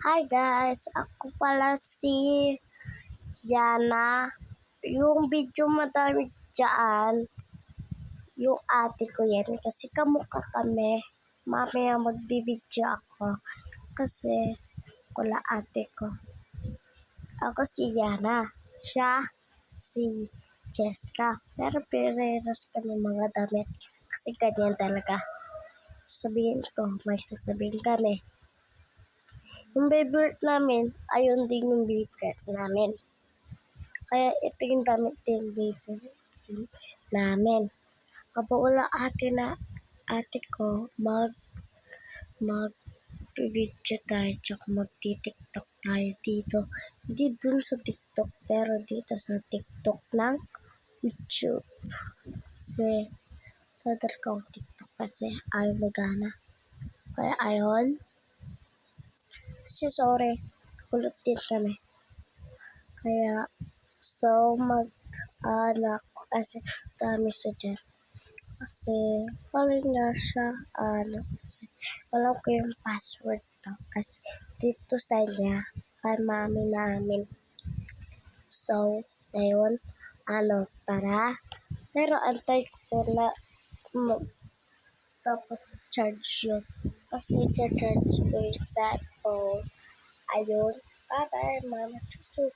Hi guys, ako pala si Yana. Yung video madami dyan, yung ate ko yan. Kasi kamukha kami. Mamaya magbibidyo ako. Kasi wala ate ko. Ako si Yana. Siya si Jessica. Pero parehas kami mga damit. Kasi ganyan talaga. Sabihin ko, may sasabihin kami. Yung favorite namin, ayun din yung favorite namin. Kaya ito yung damit din favorite namin. Kapag wala ate ko, mag-video tayo tsaka magti-tiktok tayo dito. Hindi dun sa TikTok, pero dito sa TikTok ng YouTube. Kasi, father ko ang TikTok kasi ayaw magana. Kaya ayon. Kasi sorry, kulot din kami. Kaya, mag-anak kasi dami siya dyan. Kasi, follow niya siya, kasi alam ko yung password to. Kasi, dito sa niya, kay mami namin. So, ngayon, tara. Pero antay ko na tapos charge yun. Kasi charge ko yung cellphone. Ayun. Bye-bye, mama. Tutu.